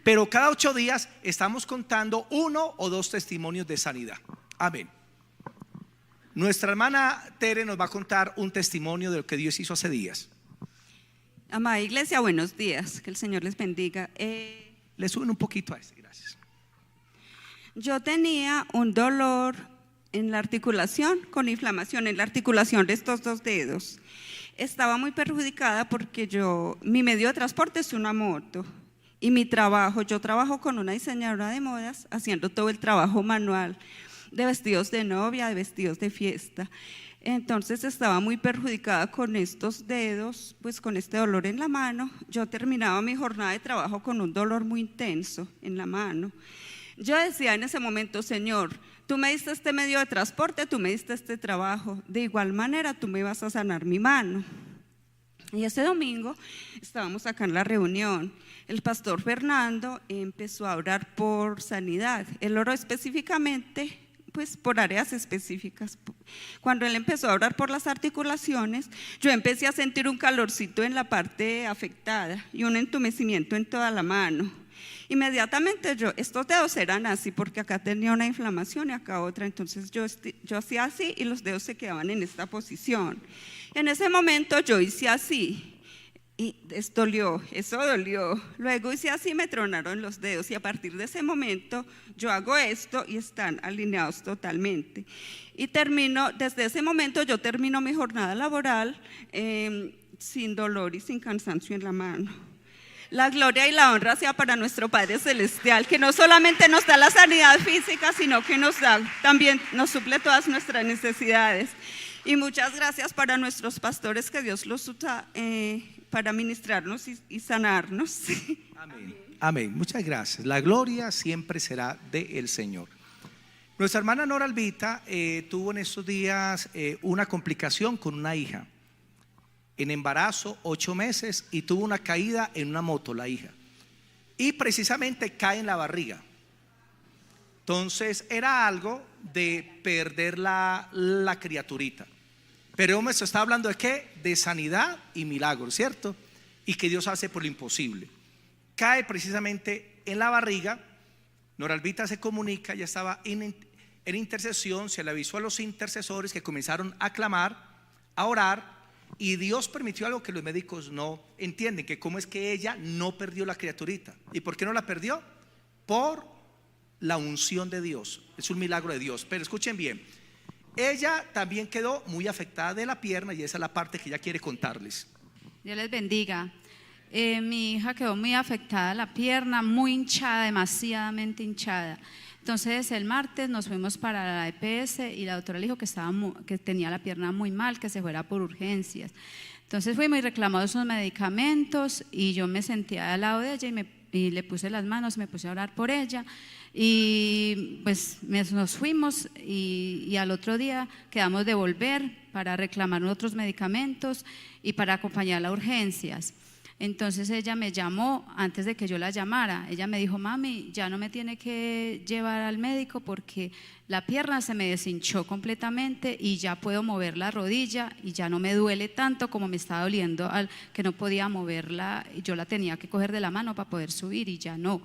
pero cada 8 días estamos contando 1 o 2 testimonios de sanidad. Amén. Nuestra hermana Tere nos va a contar un testimonio de lo que Dios hizo hace días. Amada iglesia, buenos días, que el Señor les bendiga. Le suben un poquito a este, gracias. Yo tenía un dolor en la articulación, con inflamación en la articulación de estos 2 dedos. Estaba muy perjudicada porque mi medio de transporte es una moto y yo trabajo con una diseñadora de modas haciendo todo el trabajo manual de vestidos de novia, de vestidos de fiesta. Entonces estaba muy perjudicada con estos dedos, pues con este dolor en la mano. Yo terminaba mi jornada de trabajo con un dolor muy intenso en la mano. Yo decía en ese momento: Señor, tú me diste este medio de transporte, tú me diste este trabajo, de igual manera tú me vas a sanar mi mano. Y ese domingo estábamos acá en la reunión. El pastor Fernando empezó a orar por sanidad. Él oró específicamente pues por áreas específicas. Cuando él empezó a orar por las articulaciones, yo empecé a sentir un calorcito en la parte afectada y un entumecimiento en toda la mano. Inmediatamente estos dedos eran así porque acá tenía una inflamación y acá otra, entonces yo hacía así y los dedos se quedaban en esta posición. En ese momento yo hice así y eso dolió. Luego hice así, me tronaron los dedos y a partir de ese momento yo hago esto y están alineados totalmente. Y desde ese momento yo termino mi jornada laboral sin dolor y sin cansancio en la mano. La gloria y la honra sea para nuestro Padre Celestial, que no solamente nos da la sanidad física, sino que también nos suple todas nuestras necesidades. Y muchas gracias para nuestros pastores, que Dios los usa para ministrarnos y sanarnos. Amén. Amén. Muchas gracias. La gloria siempre será del Señor. Nuestra hermana Nora Albita tuvo en estos días una complicación con una hija. En embarazo, 8 meses, y tuvo una caída en una moto la hija. Y precisamente cae en la barriga. Entonces era algo de perder la criaturita. Pero me está hablando de qué? De sanidad y milagros, ¿cierto? Y que Dios hace por lo imposible. Cae precisamente en la barriga. Nora Albita se comunica, ya estaba en intercesión, se le avisó a los intercesores que comenzaron a clamar, a orar. Y Dios permitió algo que los médicos no entienden, que cómo es que ella no perdió la criaturita. ¿Y por qué no la perdió? Por la unción de Dios. Es un milagro de Dios. Pero escuchen bien, ella también quedó muy afectada de la pierna y esa es la parte que ella quiere contarles. Dios les bendiga. Mi hija quedó muy afectada la pierna, muy hinchada, demasiadamente hinchada. Entonces el martes nos fuimos para la EPS y la doctora le dijo que tenía la pierna muy mal, que se fuera por urgencias. Entonces fuimos y reclamamos esos medicamentos y yo me senté al lado de ella y le puse las manos, me puse a orar por ella y pues nos fuimos y al otro día quedamos de volver para reclamar otros medicamentos y para acompañarla a urgencias. Entonces ella me llamó antes de que yo la llamara. Ella me dijo: mami, ya no me tiene que llevar al médico porque la pierna se me deshinchó completamente y ya puedo mover la rodilla y ya no me duele tanto como me estaba doliendo que no podía moverla. Yo la tenía que coger de la mano para poder subir y ya no.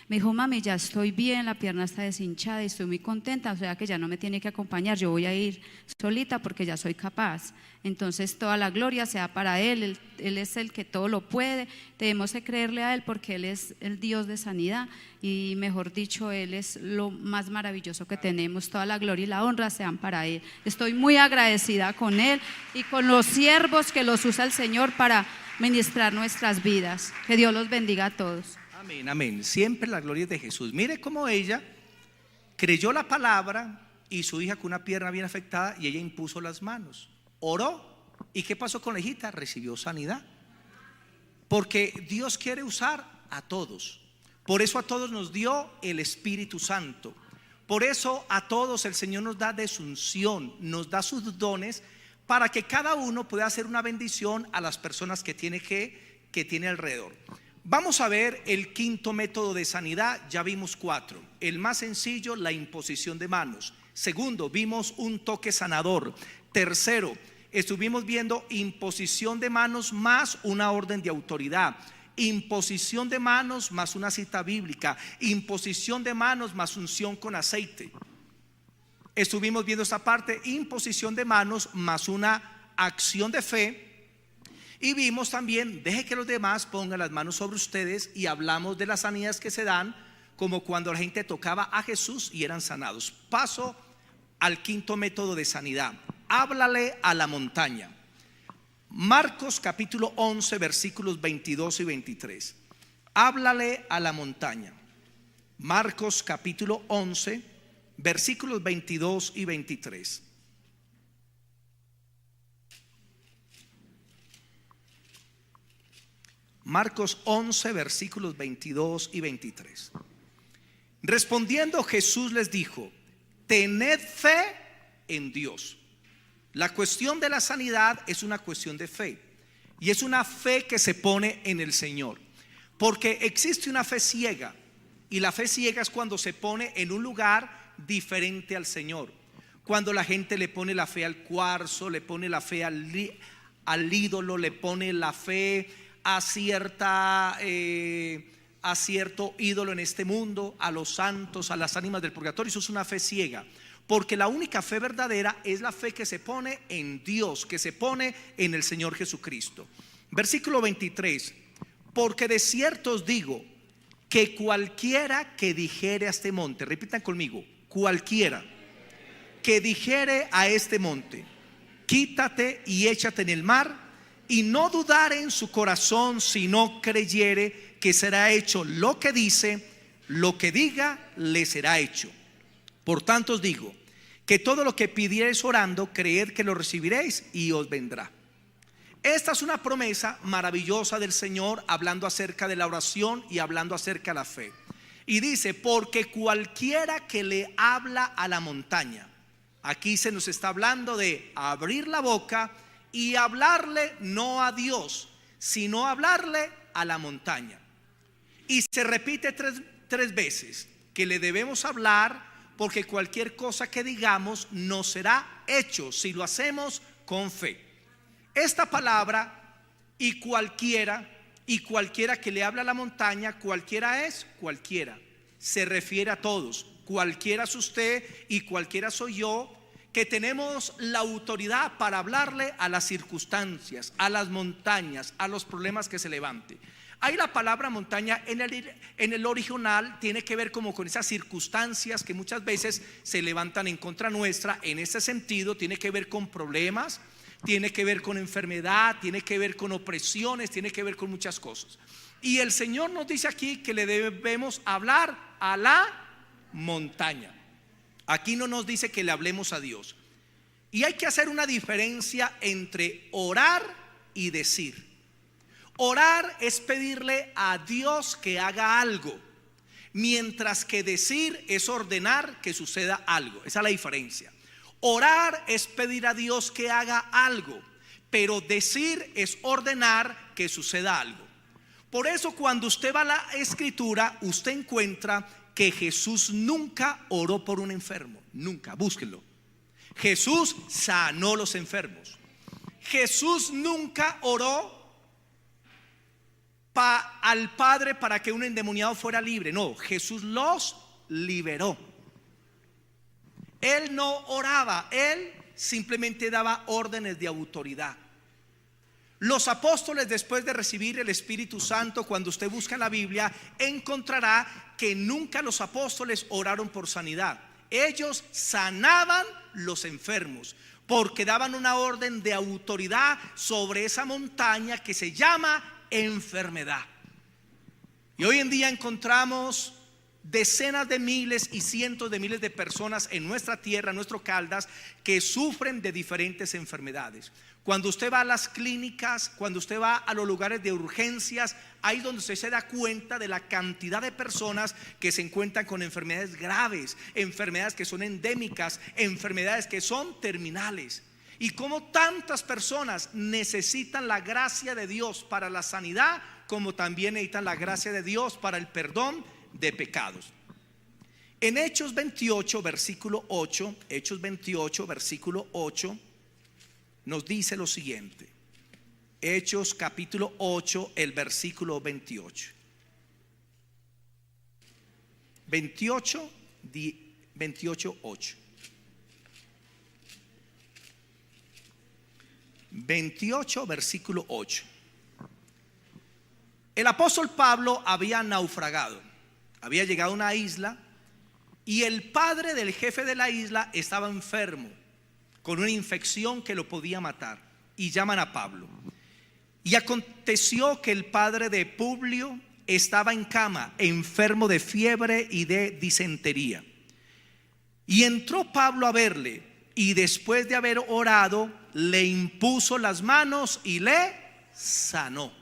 Me dijo: mami, ya estoy bien, la pierna está deshinchada y estoy muy contenta, o sea que ya no me tiene que acompañar, yo voy a ir solita porque ya soy capaz. Entonces toda la gloria sea para Él es el que todo lo puede, debemos de creerle a Él porque Él es el Dios de sanidad y mejor dicho, Él es lo más maravilloso que tenemos, toda la gloria y la honra sean para Él. Estoy muy agradecida con Él y con los siervos que los usa el Señor para ministrar nuestras vidas. Que Dios los bendiga a todos. Amén, amén. Siempre la gloria es de Jesús. Mire cómo ella creyó la palabra y su hija con una pierna bien afectada y ella impuso las manos, oró. ¿Y qué pasó con la hijita? Recibió sanidad. Porque Dios quiere usar a todos. Por eso a todos nos dio el Espíritu Santo. Por eso a todos el Señor nos da de su unción, nos da sus dones para que cada uno pueda hacer una bendición a las personas que tiene alrededor. Vamos a ver el quinto método de sanidad. Ya vimos 4. El más sencillo, la imposición de manos. Segundo, vimos un toque sanador. Tercero, estuvimos viendo imposición de manos más una orden de autoridad. imposición de manos más una cita bíblica, imposición de manos más unción con aceite. Estuvimos viendo esta parte, imposición de manos más una acción de fe. Y vimos también, deje que los demás pongan las manos sobre ustedes, y hablamos de las sanidades que se dan, como cuando la gente tocaba a Jesús y eran sanados. Paso al quinto método de sanidad: háblale a la montaña. Marcos capítulo 11 versículos 22 y 23. Háblale a la montaña. Marcos capítulo 11 versículos 22 y 23. Marcos 11 versículos 22 y 23. Respondiendo Jesús les dijo: tened fe en Dios. La cuestión de la sanidad es una cuestión de fe, y es una fe que se pone en el Señor, porque existe una fe ciega, y la fe ciega es cuando se pone en un lugar diferente al Señor. Cuando la gente le pone la fe al cuarzo, le pone la fe al ídolo, le pone la fe a cierto ídolo en este mundo, a los santos, a las ánimas del purgatorio. Eso es una fe ciega, porque la única fe verdadera es la fe que se pone en Dios, que se pone en el Señor Jesucristo. Versículo 23: porque de cierto os digo que cualquiera que dijere a este monte, repitan conmigo, cualquiera que dijere a este monte, quítate y échate en el mar, y no dudare en su corazón, sino creyere que será hecho lo que dice, lo que diga le será hecho. Por tanto os digo que todo lo que pidiereis orando, creed que lo recibiréis y os vendrá. Esta es una promesa maravillosa del Señor, hablando acerca de la oración y hablando acerca de la fe. Y dice: porque cualquiera que le habla a la montaña. Aquí se nos está hablando de abrir la boca y hablarle no a Dios, sino hablarle a la montaña. Y se repite tres veces que le debemos hablar, porque cualquier cosa que digamos no será hecho si lo hacemos con fe. Esta palabra y cualquiera que le habla a la montaña, cualquiera es cualquiera, se refiere a todos. Cualquiera es usted y cualquiera soy yo, que tenemos la autoridad para hablarle a las circunstancias, a las montañas, a los problemas que se levante. Ahí la palabra montaña en el original tiene que ver como con esas circunstancias que muchas veces se levantan en contra nuestra. En ese sentido tiene que ver con problemas, tiene que ver con enfermedad, tiene que ver con opresiones, tiene que ver con muchas cosas. Y el Señor nos dice aquí que le debemos hablar a la montaña. Aquí no nos dice que le hablemos a Dios. Y hay que hacer una diferencia entre orar y decir. Orar es pedirle a Dios que haga algo, mientras que decir es ordenar que suceda algo. Esa es la diferencia. Orar es pedir a Dios que haga algo, pero decir es ordenar que suceda algo. Por eso cuando usted va a la Escritura, usted encuentra que Jesús nunca oró por un enfermo, nunca, búsquenlo. Jesús sanó los enfermos. Jesús nunca oró al Padre para que un endemoniado fuera libre. No, Jesús los liberó. Él no oraba, él simplemente daba órdenes de autoridad. Los apóstoles, después de recibir el Espíritu Santo, cuando usted busca en la Biblia, encontrará que nunca los apóstoles oraron por sanidad. Ellos sanaban los enfermos, porque daban una orden de autoridad sobre esa montaña que se llama enfermedad. Y hoy en día encontramos decenas de miles y cientos de miles de personas en nuestra tierra, en nuestro Caldas, que sufren de diferentes enfermedades. Cuando usted va a las clínicas, cuando usted va a los lugares de urgencias, ahí es donde usted se da cuenta de la cantidad de personas que se encuentran con enfermedades graves, enfermedades que son endémicas, enfermedades que son terminales. Y como tantas personas necesitan la gracia de Dios para la sanidad, como también necesitan la gracia de Dios para el perdón de pecados. En Hechos 28 versículo 8, Hechos 28 versículo 8 nos dice lo siguiente: Hechos capítulo 8, el versículo 28. 28, 8. 28, versículo 8. El apóstol Pablo había naufragado, había llegado a una isla y el padre del jefe de la isla estaba enfermo con una infección que lo podía matar, y llaman a Pablo. Y aconteció que el padre de Publio estaba en cama, enfermo de fiebre y de disentería. Y entró Pablo a verle, y después de haber orado, le impuso las manos y le sanó.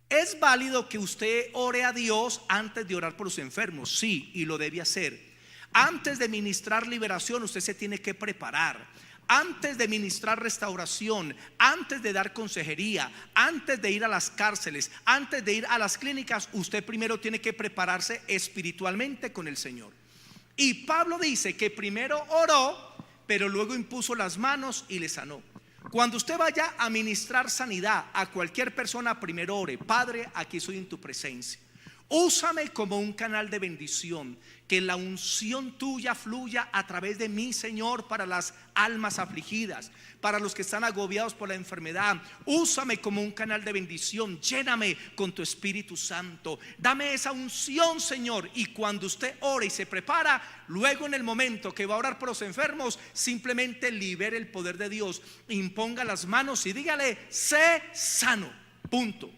¿Es válido que usted ore a Dios antes de orar por los enfermos? Sí, y lo debe hacer. Antes de ministrar liberación, usted se tiene que preparar. Antes de ministrar restauración, antes de dar consejería, antes de ir a las cárceles, antes de ir a las clínicas, usted primero tiene que prepararse espiritualmente con el Señor. Y Pablo dice que primero oró, pero luego impuso las manos y le sanó. Cuando usted vaya a ministrar sanidad a cualquier persona, primero ore: Padre, aquí estoy en tu presencia. Úsame como un canal de bendición, que la unción tuya fluya a través de mí, Señor, para las almas afligidas, para los que están agobiados por la enfermedad. Úsame como un canal de bendición, lléname con tu Espíritu Santo, dame esa unción, Señor. Y cuando usted ore y se prepara, luego en el momento que va a orar por los enfermos, simplemente libere el poder de Dios, imponga las manos y dígale: sé sano, punto.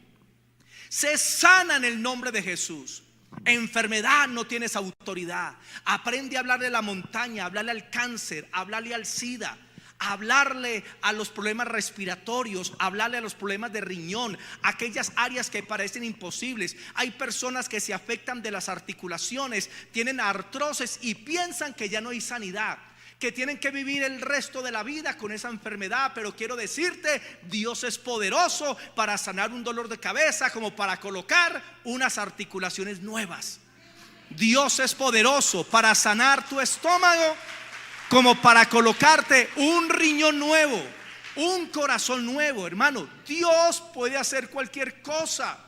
Se sana en el nombre de Jesús. Enfermedad, no tienes autoridad. Aprende a hablarle a la montaña, hablarle al cáncer, hablarle al SIDA, hablarle a los problemas respiratorios, hablarle a los problemas de riñón, aquellas áreas que parecen imposibles. Hay personas que se afectan de las articulaciones, tienen artrosis y piensan que ya no hay sanidad, que tienen que vivir el resto de la vida con esa enfermedad. Pero quiero decirte, Dios es poderoso para sanar un dolor de cabeza como para colocar unas articulaciones nuevas. Dios es poderoso para sanar tu estómago como para colocarte un riñón nuevo, un corazón nuevo. Hermano, Dios puede hacer cualquier cosa.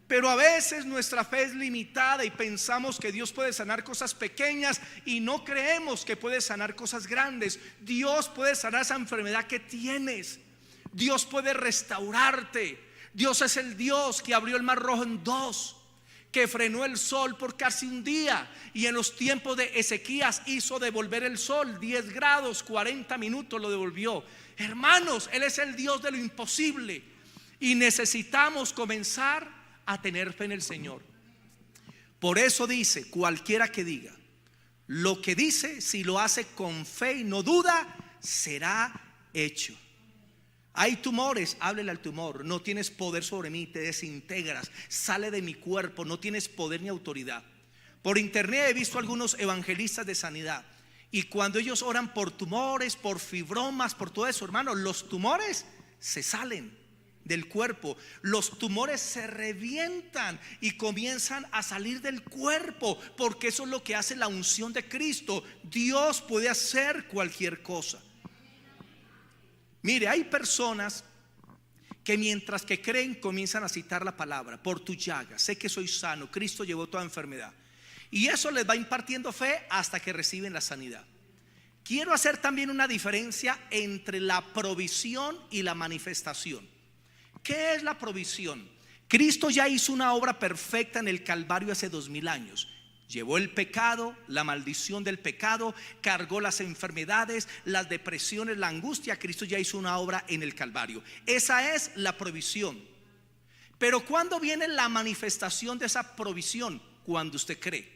Pero a veces nuestra fe es limitada y pensamos que Dios puede sanar cosas pequeñas y no creemos que puede sanar cosas grandes. Dios puede sanar esa enfermedad que tienes. Dios puede restaurarte. Dios es el Dios que abrió el mar rojo en dos, que frenó el sol por casi un día, y en los tiempos de Ezequías hizo devolver el sol 10 grados, 40 minutos lo devolvió. Hermanos, Él es el Dios de lo imposible y necesitamos comenzar a tener fe en el Señor. Por eso dice: cualquiera que diga lo que dice, si lo hace con fe y no duda, será hecho. Hay tumores, háblele al tumor: no tienes poder sobre mí, te desintegras, sale de mi cuerpo, no tienes poder ni autoridad. Por internet he visto algunos evangelistas de sanidad, y cuando ellos oran por tumores, por fibromas, por todo eso, hermano, los tumores se salen del cuerpo, los tumores se revientan y comienzan a salir del cuerpo, porque eso es lo que hace la unción de Cristo. Dios puede hacer cualquier cosa. Mire, hay personas que mientras que creen comienzan a citar la palabra: por tu llaga sé que soy sano, Cristo llevó toda enfermedad, y eso les va impartiendo fe hasta que reciben la sanidad. Quiero hacer también una diferencia entre la provisión y la manifestación. ¿Qué es la provisión? Cristo ya hizo una obra perfecta en el Calvario hace 2000 años. Llevó el pecado, la maldición del pecado, cargó las enfermedades, las depresiones, la angustia. Cristo ya hizo una obra en el Calvario. Esa es la provisión. Pero ¿cuándo viene la manifestación de esa provisión? Cuando usted cree.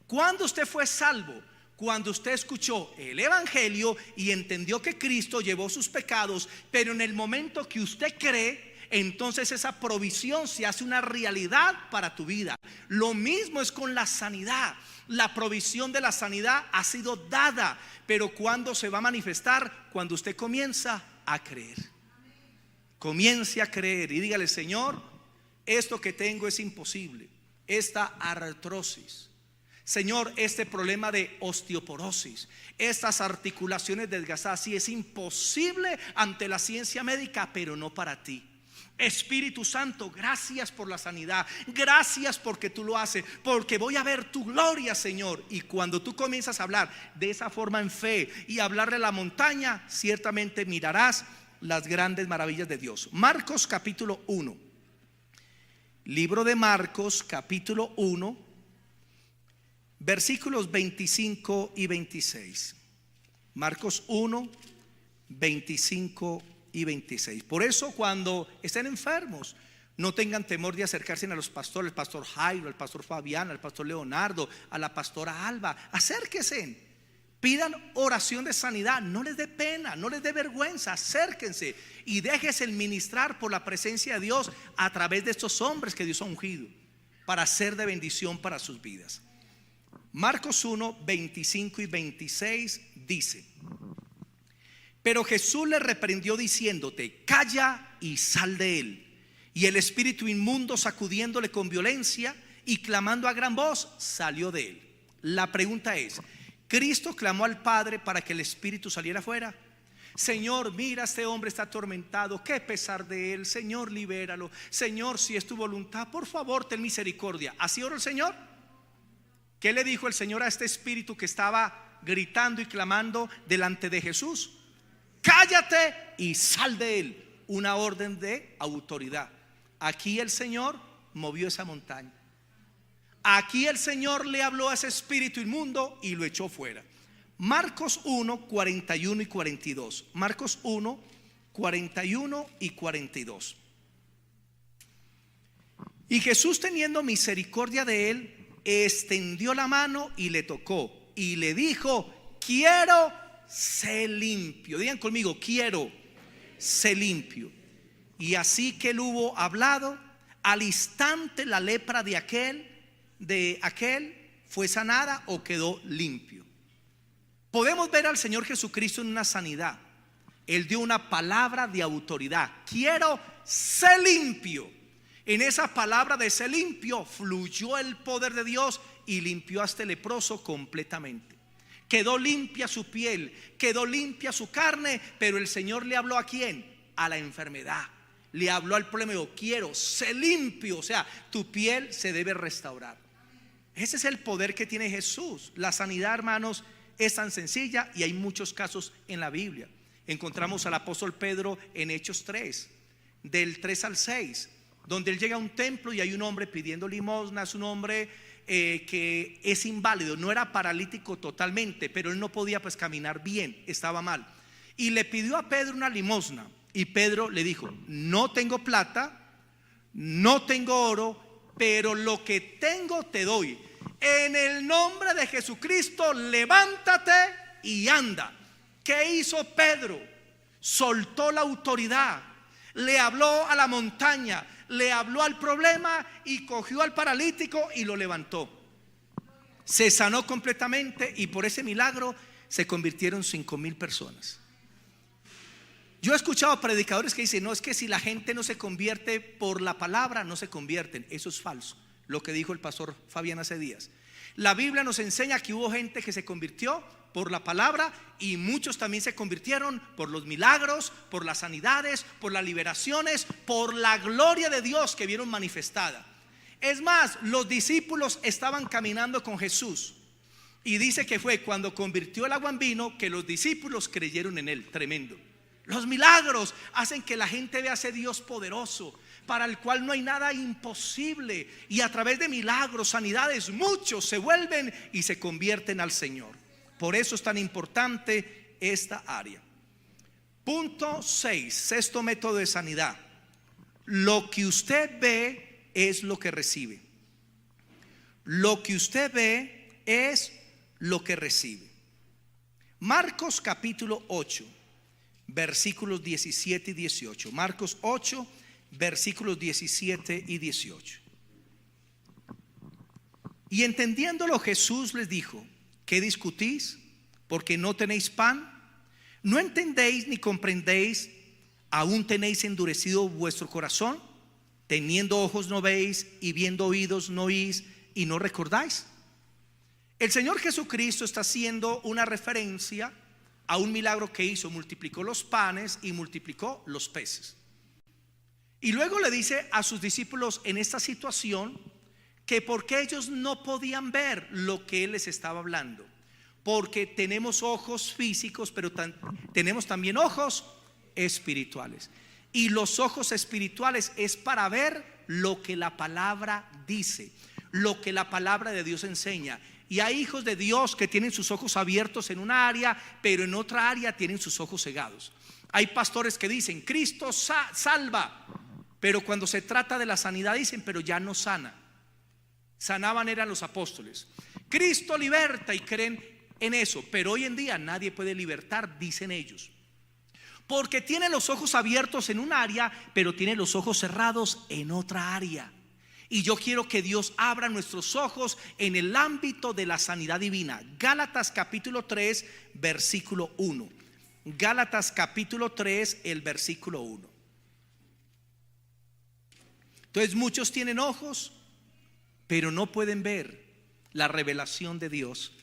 Cuando usted fue salvo, cuando usted escuchó el evangelio y entendió que Cristo llevó sus pecados, pero en el momento que usted cree, entonces esa provisión se hace una realidad para tu vida. Lo mismo es con la sanidad. La provisión de la sanidad ha sido dada, pero ¿cuándo se va a manifestar? Cuando usted comienza a creer. Comience a creer y dígale: Señor, esto que tengo es imposible, esta artrosis. Señor, este problema de osteoporosis, estas articulaciones desgastadas, sí, es imposible ante la ciencia médica, pero no para ti. Espíritu Santo, gracias por la sanidad, gracias porque tú lo haces, porque voy a ver tu gloria, Señor. Y cuando tú comienzas a hablar de esa forma en fe y hablarle a la montaña, ciertamente mirarás las grandes maravillas de Dios. Marcos capítulo 1. Libro de Marcos capítulo 1, versículos 25 y 26. Marcos 1, 25 y 26. Por eso, cuando estén enfermos, no tengan temor de acercarse a los pastores, al pastor Jairo, al pastor Fabián, al pastor Leonardo, a la pastora Alba. Acérquense, pidan oración de sanidad, no les dé pena, no les dé vergüenza, acérquense y déjense ministrar por la presencia de Dios a través de estos hombres que Dios ha ungido para ser de bendición para sus vidas. Marcos 1, 25 y 26 dice: pero Jesús le reprendió diciéndote, calla y sal de él. Y el espíritu inmundo, sacudiéndole con violencia y clamando a gran voz, salió de él. La pregunta es: ¿Cristo clamó al Padre para que el espíritu saliera fuera? Señor, mira, este hombre está atormentado, qué pesar de él. Señor, libéralo. Señor, si es tu voluntad, por favor, ten misericordia. ¿Así oró el Señor? ¿Qué le dijo el Señor a este espíritu que estaba gritando y clamando delante de Jesús? Cállate y sal de él. Una orden de autoridad. Aquí el Señor movió esa montaña. Aquí el Señor le habló a ese espíritu inmundo y lo echó fuera. Marcos 1, 41 y 42. Marcos 1, 41 y 42. Y Jesús, teniendo misericordia de él, extendió la mano y le tocó y le dijo: quiero, sé limpio. Digan conmigo: quiero, sé limpio. Y así que él hubo hablado, al instante la lepra de aquel fue sanada o quedó limpio. Podemos ver al Señor Jesucristo en una sanidad. Él dio una palabra de autoridad: quiero, sé limpio. En esa palabra de sé limpio fluyó el poder de Dios y limpió a este leproso completamente. Quedó limpia su piel, quedó limpia su carne, pero el Señor le habló ¿a quién? A la enfermedad. Le habló al problema y dijo: quiero, sé limpio. O sea, tu piel se debe restaurar. Ese es el poder que tiene Jesús. La sanidad, hermanos, es tan sencilla y hay muchos casos en la Biblia. Encontramos al apóstol Pedro en Hechos 3, del 3 al 6, donde él llega a un templo y hay un hombre pidiendo limosna. Es un hombre que es inválido, no era paralítico totalmente, pero él no podía pues caminar bien, estaba mal. Y le pidió a Pedro una limosna. Y Pedro le dijo: no tengo plata, no tengo oro, pero lo que tengo te doy. En el nombre de Jesucristo, levántate y anda. ¿Qué hizo Pedro? Soltó la autoridad, le habló a la montaña, le habló al problema y cogió al paralítico y lo levantó. Se sanó completamente y por ese milagro se convirtieron 5,000 personas. Yo he escuchado predicadores que dicen: no, es que si la gente no se convierte por la palabra, no se convierten. Eso es falso, lo que dijo el pastor Fabián hace días. La Biblia nos enseña que hubo gente que se convirtió por la palabra y muchos también se convirtieron por los milagros, por las sanidades, por las liberaciones, por la gloria de Dios que vieron manifestada. Es más, los discípulos estaban caminando con Jesús y dice que fue cuando convirtió el agua en vino que los discípulos creyeron en él. Tremendo. Los milagros hacen que la gente vea a ese Dios poderoso, para el cual no hay nada imposible, y a través de milagros, sanidades, muchos se vuelven y se convierten al Señor. Por eso es tan importante esta área. Punto 6, sexto método de sanidad: lo que usted ve es lo que recibe. Lo que usted ve es lo que recibe. Marcos capítulo 8, versículos 17 y 18. Marcos 8, versículos 17 y 18. Y entendiéndolo, Jesús les dijo: ¿qué discutís? Porque no tenéis pan. ¿No entendéis ni comprendéis? ¿Aún tenéis endurecido vuestro corazón? Teniendo ojos no veis, y viendo oídos no oís, y no recordáis. El Señor Jesucristo está haciendo una referencia a un milagro que hizo: multiplicó los panes y multiplicó los peces. Y luego le dice a sus discípulos en esta situación que porque ellos no podían ver lo que Él les estaba hablando, porque tenemos ojos físicos, pero tenemos también ojos espirituales. Y los ojos espirituales es para ver lo que la palabra dice, lo que la palabra de Dios enseña. Y hay hijos de Dios que tienen sus ojos abiertos en una área, pero en otra área tienen sus ojos cegados. Hay pastores que dicen: Cristo salva, pero cuando se trata de la sanidad dicen: pero ya no sana. Sanaban eran los apóstoles. Cristo liberta y creen en eso, pero hoy en día nadie puede libertar, dicen ellos, porque tiene los ojos abiertos en un área, pero tiene los ojos cerrados en otra área. Y yo quiero que Dios abra nuestros ojos en el ámbito de la sanidad divina. Gálatas capítulo 3 versículo 1. Gálatas capítulo 3 el versículo 1. Entonces muchos tienen ojos, pero no pueden ver la revelación de Dios.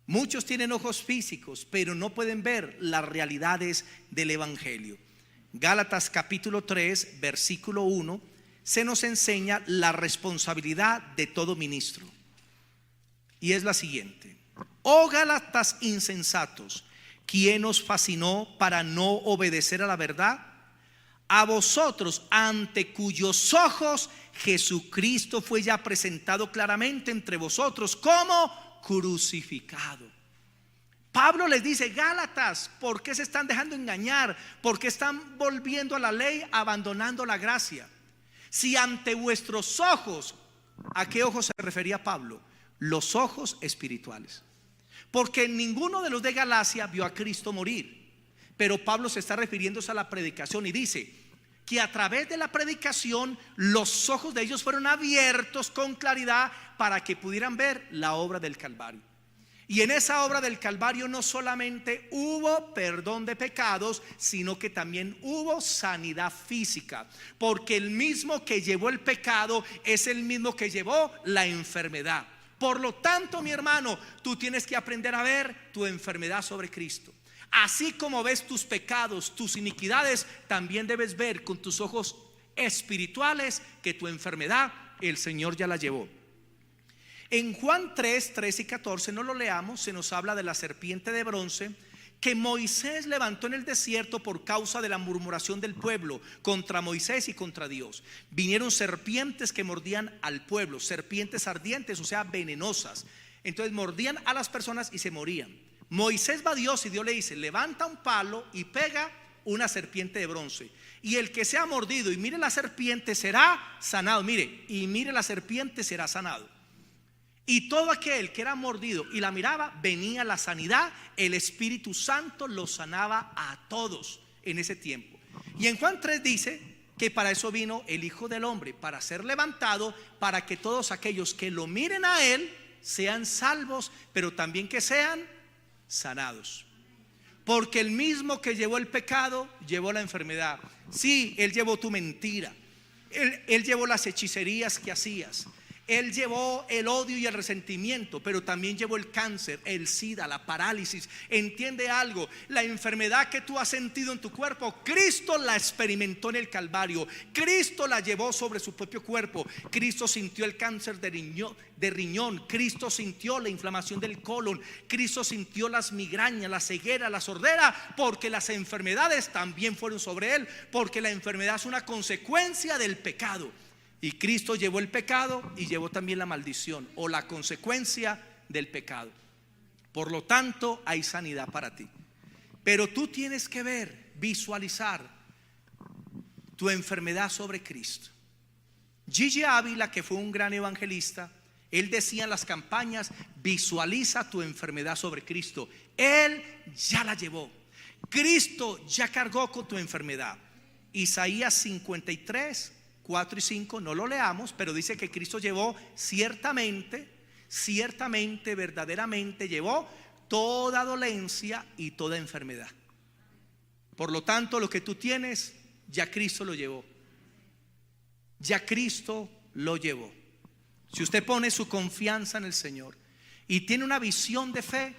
Muchos tienen ojos físicos, pero no pueden ver las realidades del evangelio. Gálatas capítulo 3 versículo 1 se nos enseña la responsabilidad de todo ministro, y es la siguiente: oh Gálatas insensatos, ¿quién os fascinó para no obedecer a la verdad? A vosotros, ante cuyos ojos Jesucristo fue ya presentado claramente entre vosotros como crucificado. Pablo les dice: Gálatas, ¿por qué se están dejando engañar? ¿Por qué están volviendo a la ley, abandonando la gracia? Si ante vuestros ojos, ¿a qué ojos se refería Pablo? Los ojos espirituales. Porque ninguno de los de Galacia vio a Cristo morir, pero Pablo se está refiriéndose a la predicación y dice que a través de la predicación los ojos de ellos fueron abiertos con claridad para que pudieran ver la obra del Calvario. Y en esa obra del Calvario no solamente hubo perdón de pecados, sino que también hubo sanidad física, porque el mismo que llevó el pecado es el mismo que llevó la enfermedad. Por lo tanto, mi hermano, tú tienes que aprender a ver tu enfermedad sobre Cristo. Así como ves tus pecados, tus iniquidades, también debes ver con tus ojos espirituales que tu enfermedad el Señor ya la llevó. En Juan 3 y 14, no lo leamos, se nos habla de la serpiente de bronce que Moisés levantó en el desierto por causa de la murmuración del pueblo contra Moisés y contra Dios. Vinieron serpientes que mordían al pueblo, serpientes ardientes, o sea, venenosas. Entonces mordían a las personas y se morían. Moisés va a Dios y Dios le dice: levanta un palo y pega una serpiente de bronce, y el que sea mordido y mire la serpiente será sanado. Mire, y mire la serpiente será sanado. Y todo aquel que era mordido y la miraba, venía la sanidad. El Espíritu Santo los sanaba a todos en ese tiempo. Y en Juan 3 dice que para eso vino el Hijo del Hombre, para ser levantado, para que todos aquellos que lo miren a Él sean salvos, pero también que sean sanados. Porque el mismo que llevó el pecado llevó la enfermedad. Sí, Él llevó tu mentira, Él llevó las hechicerías que hacías, Él llevó el odio y el resentimiento, pero también llevó el cáncer, el SIDA, la parálisis. Entiende algo: la enfermedad que tú has sentido en tu cuerpo, Cristo la experimentó en el Calvario. Cristo la llevó sobre su propio cuerpo. Cristo sintió el cáncer de riñón. Cristo sintió la inflamación del colon. Cristo sintió las migrañas, la ceguera, la sordera, porque las enfermedades también fueron sobre Él, porque la enfermedad es una consecuencia del pecado. Y Cristo llevó el pecado y llevó también la maldición o la consecuencia del pecado. Por lo tanto, hay sanidad para ti. Pero tú tienes que ver, visualizar tu enfermedad sobre Cristo. Gigi Ávila, que fue un gran evangelista, él decía en las campañas: visualiza tu enfermedad sobre Cristo. Él ya la llevó. Cristo ya cargó con tu enfermedad. Isaías 53 4 y 5, no lo leamos, pero dice que Cristo llevó ciertamente, verdaderamente llevó toda dolencia y toda enfermedad. Por lo tanto, lo que tú tienes, ya Cristo lo llevó. Ya Cristo lo llevó. Si usted pone su confianza en el Señor y tiene una visión de fe,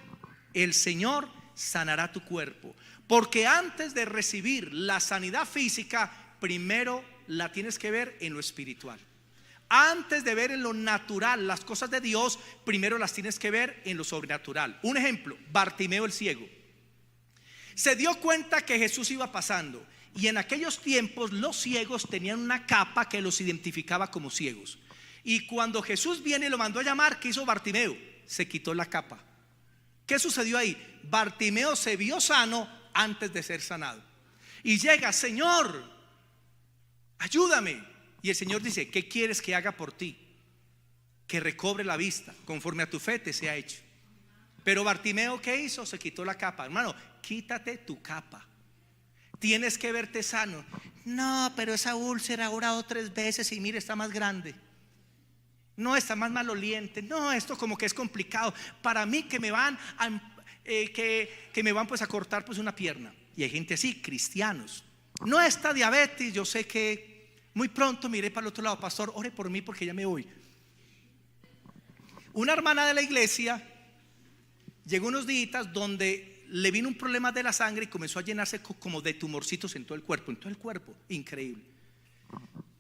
el Señor sanará tu cuerpo. Porque antes de recibir la sanidad física, primero la tienes que ver en lo espiritual. Antes de ver en lo natural las cosas de Dios, primero las tienes que ver en lo sobrenatural. Un ejemplo, Bartimeo el ciego. Se dio cuenta que Jesús iba pasando, y en aquellos tiempos los ciegos tenían una capa que los identificaba como ciegos. Y cuando Jesús viene y lo mandó a llamar, ¿qué hizo Bartimeo? Se quitó la capa. ¿Qué sucedió ahí? Bartimeo se vio sano antes de ser sanado. Y llega: Señor, ayúdame. Y el Señor dice: ¿qué quieres que haga por ti? Que recobre la vista, conforme a tu fe te sea hecho. Pero Bartimeo, ¿qué hizo? Se quitó la capa. Hermano, quítate tu capa. Tienes que verte sano. No, pero esa úlcera ha orado 3 veces y mire, está más grande. No, está más maloliente. No, esto como que es complicado. Para mí que me van que me van pues a cortar pues una pierna. Y hay gente así, cristianos. No, está diabetes, yo sé que muy pronto miré para el otro lado. Pastor, ore por mí porque ya me voy. Una hermana de la iglesia llegó unos días donde le vino un problema de la sangre y comenzó a llenarse como de tumorcitos en todo el cuerpo, increíble.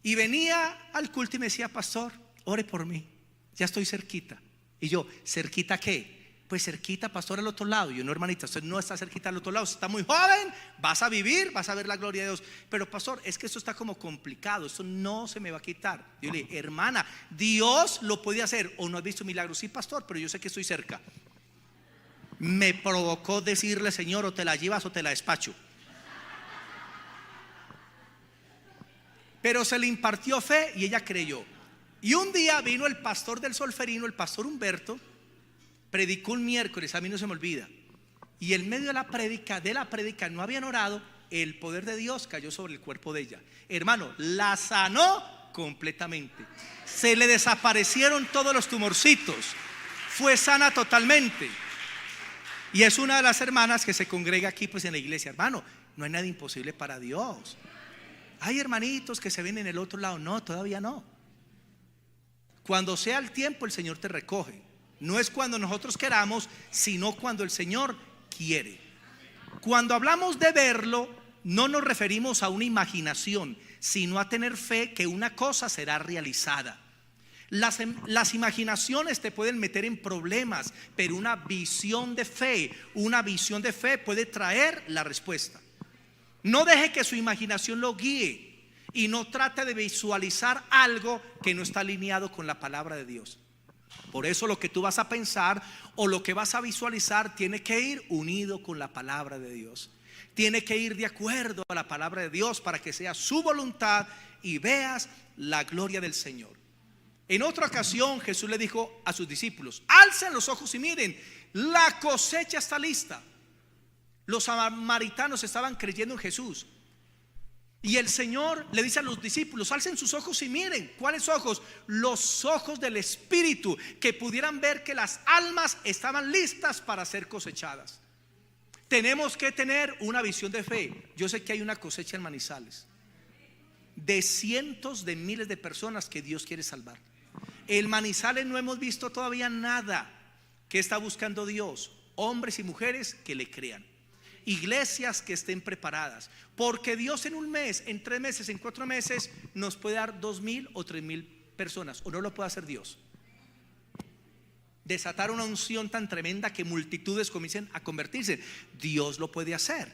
Y venía al culto y me decía: pastor, ore por mí, ya estoy cerquita. Y yo: ¿cerquita qué? Pues cerquita, pastor, al otro lado. Y yo: no, hermanita, usted no está cerquita al otro lado, usted está muy joven, vas a vivir, vas a ver la gloria de Dios. Pero pastor, es que esto está como complicado, esto no se me va a quitar. Yo le dije: hermana, Dios lo puede hacer. ¿O no has visto milagros? Sí, pastor, pero yo sé que estoy cerca. Me provocó decirle: Señor, o te la llevas o te la despacho. Pero se le impartió fe y ella creyó. Y un día vino el pastor del Solferino, el pastor Humberto, predicó un miércoles, a mí no se me olvida. Y en medio de la prédica no habían orado, el poder de Dios cayó sobre el cuerpo de ella. Hermano, la sanó completamente. Se le desaparecieron todos los tumorcitos. Fue sana totalmente. Y es una de las hermanas que se congrega aquí pues en la iglesia. Hermano, no hay nada imposible para Dios. Hay hermanitos que se ven en el otro lado. No, todavía no. Cuando sea el tiempo, el Señor te recoge. No es cuando nosotros queramos, sino cuando el Señor quiere. Cuando hablamos de verlo, no nos referimos a una imaginación, sino a tener fe que una cosa será realizada. Las imaginaciones te pueden meter en problemas, pero una visión de fe puede traer la respuesta. No deje que su imaginación lo guíe y no trate de visualizar algo que no está alineado con la palabra de Dios. Por eso lo que tú vas a pensar o lo que vas a visualizar tiene que ir unido con la palabra de Dios. Tiene que ir de acuerdo a la palabra de Dios para que sea su voluntad y veas la gloria del Señor. En otra ocasión Jesús le dijo a sus discípulos: alcen los ojos y miren, la cosecha está lista. Los samaritanos estaban creyendo en Jesús. Y el Señor le dice a los discípulos: alcen sus ojos y miren. ¿Cuáles ojos? Los ojos del Espíritu, que pudieran ver que las almas estaban listas para ser cosechadas. Tenemos que tener una visión de fe. Yo sé que hay una cosecha en Manizales de cientos de miles de personas que Dios quiere salvar. En Manizales no hemos visto todavía nada. ¿Qué está buscando Dios? Hombres y mujeres que le crean, iglesias que estén preparadas, porque Dios en un mes, en 3 meses, en 4 meses nos puede dar 2,000 o 3,000 personas. ¿O no lo puede hacer Dios? Desatar una unción tan tremenda que multitudes comiencen a convertirse. Dios lo puede hacer,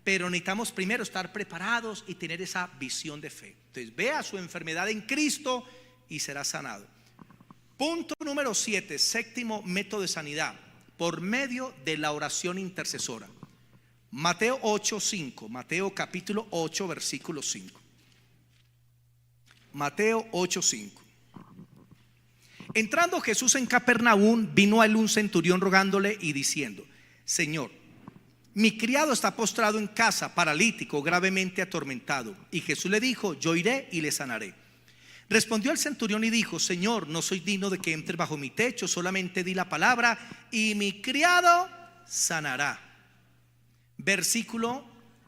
pero necesitamos primero estar preparados y tener esa visión de fe. Entonces vea su enfermedad en Cristo y será sanado. Punto número 7, séptimo método de sanidad: por medio de la oración intercesora. Mateo 8:5. Mateo capítulo 8 versículo 5. Mateo 8:5. Entrando Jesús en Capernaum, vino a él un centurión rogándole y diciendo: Señor, mi criado está postrado en casa, paralítico, gravemente atormentado. Y Jesús le dijo: yo iré y le sanaré. Respondió el centurión y dijo: Señor, no soy digno de que entres bajo mi techo, solamente di la palabra y mi criado sanará. Versículo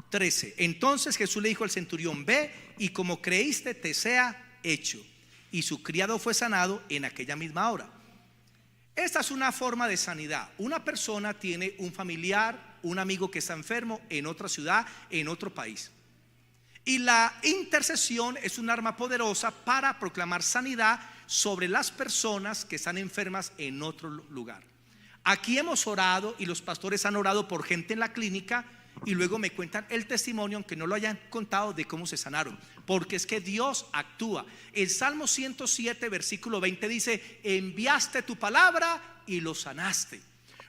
13. Entonces Jesús le dijo al centurión: ve y como creíste te sea hecho. Y su criado fue sanado en aquella misma hora. Esta es una forma de sanidad. Una persona tiene un familiar, un amigo que está enfermo en otra ciudad, en otro país. Y la intercesión es un arma poderosa para proclamar sanidad sobre las personas que están enfermas en otro lugar. Aquí hemos orado y los pastores han orado por gente en la clínica y luego me cuentan el testimonio, aunque no lo hayan contado, de cómo se sanaron, porque es que Dios actúa. El Salmo 107 versículo 20 dice: enviaste tu palabra y lo sanaste.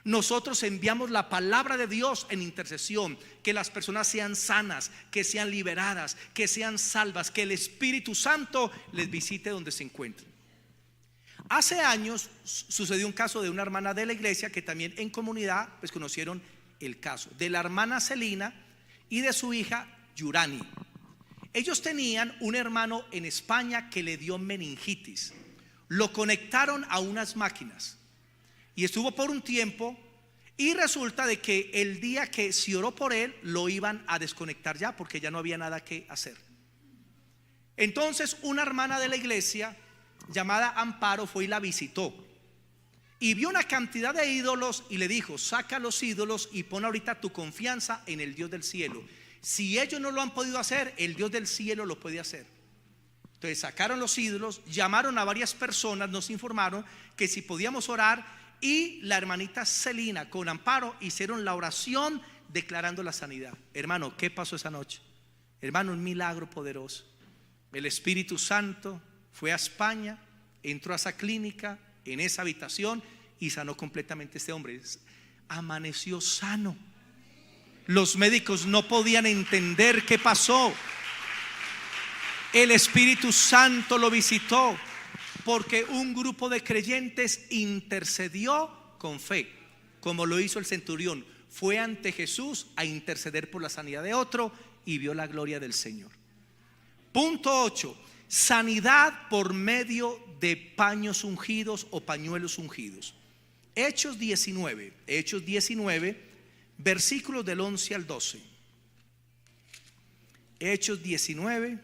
Nosotros enviamos la palabra de Dios en intercesión, que las personas sean sanas, que sean liberadas, que sean salvas, que el Espíritu Santo les visite donde se encuentren. Hace años sucedió un caso de una hermana de la iglesia que también en comunidad pues conocieron el caso de la hermana Celina y de su hija Yurani. Ellos tenían un hermano en España que le dio meningitis. Lo conectaron a unas máquinas y estuvo por un tiempo, y resulta de que el día que se oró por él lo iban a desconectar ya, porque ya no había nada que hacer. Entonces una hermana de la iglesia llamada Amparo fue y la visitó y vio una cantidad de ídolos y le dijo: saca los ídolos y pon ahorita tu confianza en el Dios del cielo. Si ellos no lo han podido hacer, el Dios del cielo lo puede hacer. Entonces sacaron los ídolos, llamaron a varias personas, nos informaron que si podíamos orar, y la hermanita Celina con Amparo hicieron la oración declarando la sanidad. Hermano, ¿qué pasó esa noche? Hermano, un milagro poderoso. El Espíritu Santo fue a España, entró a esa clínica, en esa habitación, y sanó completamente a este hombre. Amaneció sano. Los médicos no podían entender qué pasó. El Espíritu Santo lo visitó, porque un grupo de creyentes intercedió con fe, como lo hizo el centurión. Fue ante Jesús a interceder por la sanidad de otro y vio la gloria del Señor. Punto 8. Sanidad por medio de paños ungidos o pañuelos ungidos. Hechos 19, versículos del 11 al 12. Hechos 19,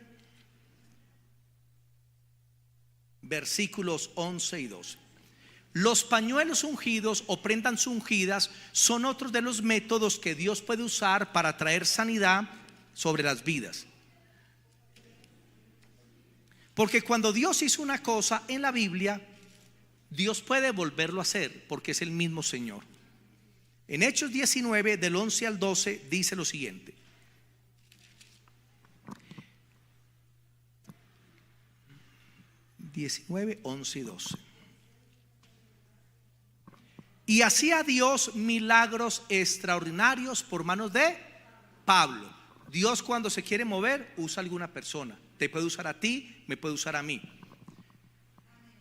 versículos 11 y 12. Los pañuelos ungidos o prendas ungidas son otros de los métodos que Dios puede usar para traer sanidad sobre las vidas. Porque cuando Dios hizo una cosa en la Biblia, Dios puede volverlo a hacer, porque es el mismo Señor. En Hechos 19 del 11 al 12 dice lo siguiente: 19, 11 y 12. Y hacía Dios milagros extraordinarios por manos de Pablo. Dios, cuando se quiere mover, usa a alguna persona. Te puede usar a ti, me puede usar a mí.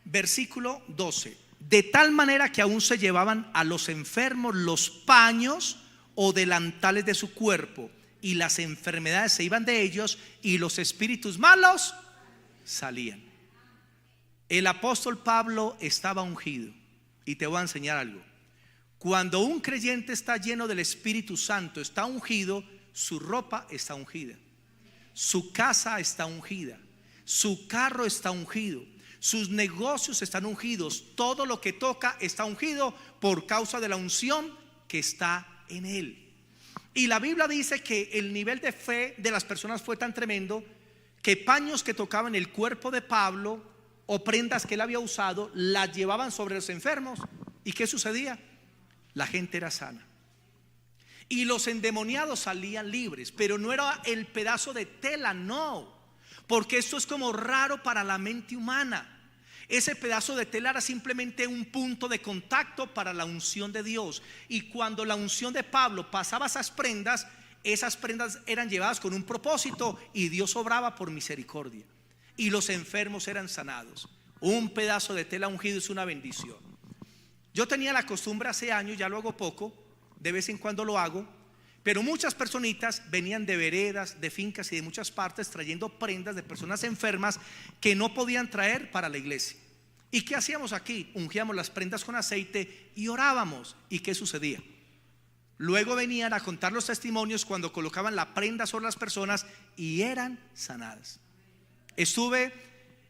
Versículo 12. De tal manera que aún se llevaban a los enfermos los paños o delantales de su cuerpo, y las enfermedades se iban de ellos, y los espíritus malos salían. El apóstol Pablo estaba ungido. Y te voy a enseñar algo. Cuando un creyente está lleno del Espíritu Santo, está ungido, su ropa está ungida, su casa está ungida, su carro está ungido, sus negocios están ungidos, todo lo que toca está ungido por causa de la unción que está en él. Y la Biblia dice que el nivel de fe de las personas fue tan tremendo que paños que tocaban el cuerpo de Pablo o prendas que él había usado las llevaban sobre los enfermos. ¿Y qué sucedía? La gente era sana y los endemoniados salían libres. Pero no era el pedazo de tela, no, porque esto es como raro para la mente humana. Ese pedazo de tela era simplemente un punto de contacto para la unción de Dios. Y cuando la unción de Pablo pasaba esas prendas eran llevadas con un propósito, y Dios obraba por misericordia, y los enfermos eran sanados. Un pedazo de tela ungido es una bendición. Yo tenía la costumbre hace años, ya lo hago poco, de vez en cuando lo hago, pero muchas personitas venían de veredas, de fincas y de muchas partes trayendo prendas de personas enfermas que no podían traer para la iglesia. ¿Y qué hacíamos aquí? Ungíamos las prendas con aceite y orábamos. ¿Y qué sucedía? Luego venían a contar los testimonios cuando colocaban la prenda sobre las personas y eran sanadas. Estuve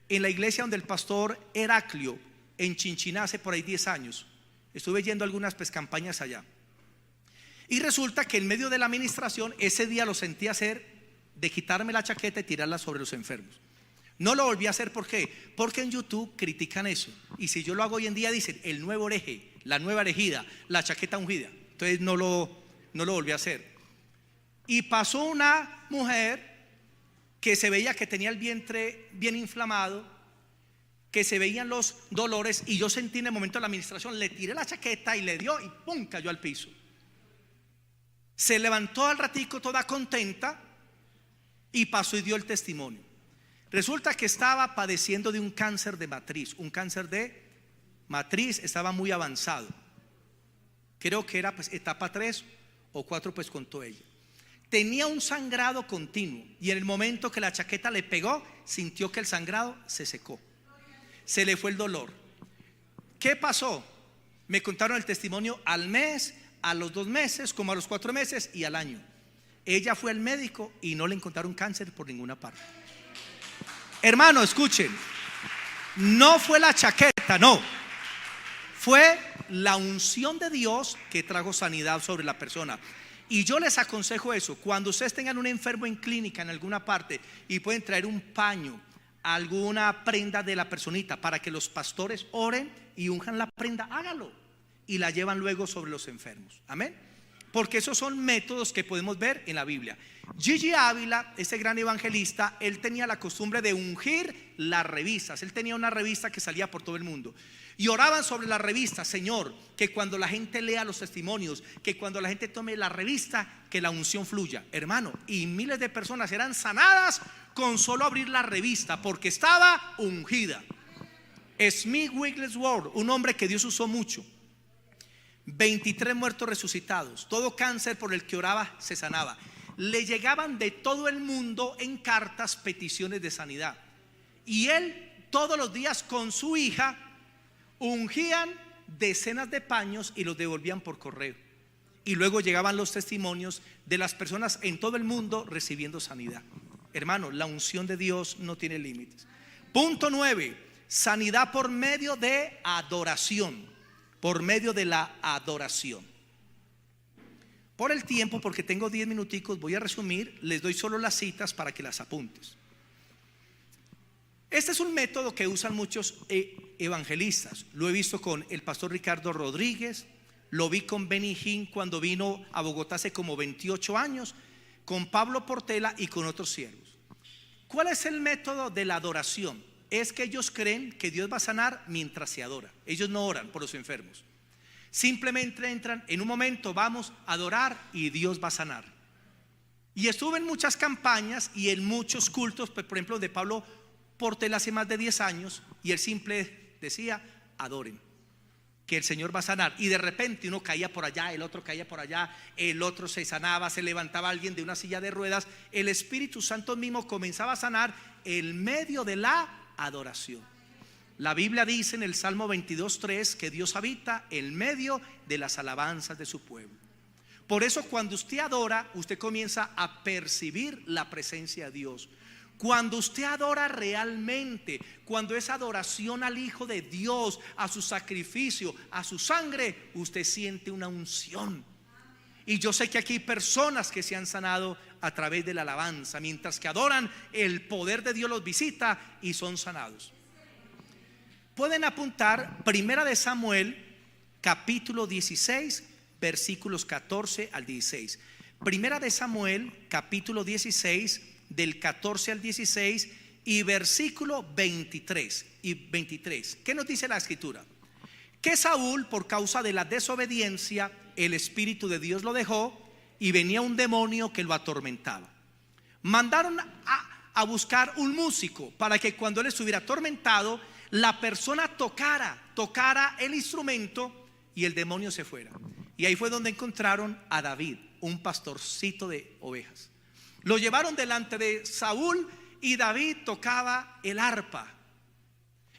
en la iglesia donde el pastor Heraclio, en Chinchiná, hace por ahí 10 años. Estuve yendo a algunas campañas allá. Y resulta que en medio de la administración, ese día lo sentí hacer de quitarme la chaqueta y tirarla sobre los enfermos. No lo volví a hacer, ¿por qué? Porque en YouTube critican eso. Y si yo lo hago hoy en día, dicen el nuevo hereje, la nueva herejida, la chaqueta ungida. Entonces no lo volví a hacer. Y pasó una mujer que se veía que tenía el vientre bien inflamado, que se veían los dolores, y yo sentí en el momento de la administración, le tiré la chaqueta y le dio y ¡pum!, cayó al piso. Se levantó al ratico toda contenta y pasó y dio el testimonio. Resulta que estaba padeciendo de un cáncer de matriz. Un cáncer de matriz, estaba muy avanzado. Creo que era pues etapa 3 o 4, pues contó ella. Tenía un sangrado continuo y en el momento que la chaqueta le pegó, sintió que el sangrado se secó. Se le fue el dolor. ¿Qué pasó? Me contaron el testimonio al mes, a los 2 meses, como a los 4 meses y al año. Ella fue al médico y no le encontraron cáncer por ninguna parte. Hermano, escuchen, no fue la chaqueta, no. Fue la unción de Dios que trajo sanidad sobre la persona. Y yo les aconsejo eso: cuando ustedes tengan un enfermo en clínica en alguna parte y pueden traer un paño, alguna prenda de la personita para que los pastores oren y unjan la prenda, hágalo y la llevan luego sobre los enfermos. Amén. Porque esos son métodos que podemos ver en la Biblia. Gigi Ávila, ese gran evangelista, él tenía la costumbre de ungir las revistas. Él tenía una revista que salía por todo el mundo y oraban sobre la revista: Señor, que cuando la gente lea los testimonios, que cuando la gente tome la revista, que la unción fluya. Hermano, y miles de personas eran sanadas con solo abrir la revista, porque estaba ungida. Smith Wigglesworth, un hombre que Dios usó mucho, 23 muertos resucitados, todo cáncer por el que oraba se sanaba. Le llegaban de todo el mundo en cartas peticiones de sanidad, y él todos los días con su hija ungían decenas de paños y los devolvían por correo, y luego llegaban los testimonios de las personas en todo el mundo recibiendo sanidad. Hermano, la unción de Dios no tiene límites. Punto 9: sanidad por medio de adoración. Por medio de la adoración. Por el tiempo, porque tengo 10 minuticos, voy a resumir. Les doy solo las citas para que las apuntes. Este es un método que usan muchos evangelistas. Lo he visto con el pastor Ricardo Rodríguez, lo vi con Benny Hinn cuando vino a Bogotá hace como 28 años, con Pablo Portela y con otros siervos. ¿Cuál es el método de la adoración? Es que ellos creen que Dios va a sanar mientras se adora. Ellos no oran por los enfermos. Simplemente entran en un momento, vamos a adorar y Dios va a sanar. Y estuve en muchas campañas y en muchos cultos, por ejemplo de Pablo Portela hace más de 10 años, y él simple decía: adoren, que el Señor va a sanar. Y de repente uno caía por allá, el otro caía por allá, el otro se sanaba, se levantaba alguien de una silla de ruedas. El Espíritu Santo mismo comenzaba a sanar en medio de la adoración. La Biblia dice en el Salmo 22:3 que Dios habita en medio de las alabanzas de su pueblo. Por eso cuando usted adora, usted comienza a percibir la presencia de Dios. Cuando usted adora realmente, cuando es adoración al Hijo de Dios, a su sacrificio, a su sangre, usted siente una unción. Y yo sé que aquí hay personas que se han sanado a través de la alabanza. Mientras que adoran, el poder de Dios los visita y son sanados. Pueden apuntar 1 Samuel capítulo 16 versículos 14 al 16. 1 Samuel capítulo 16 del 14 al 16 y versículo 23 y 23. ¿Qué nos dice la escritura? Que Saúl, por causa de la desobediencia, el Espíritu de Dios lo dejó y venía un demonio que lo atormentaba. Mandaron a buscar un músico para que cuando él estuviera atormentado, la persona tocara el instrumento y el demonio se fuera. Y ahí fue donde encontraron a David, un pastorcito de ovejas. Lo llevaron delante de Saúl y David tocaba el arpa.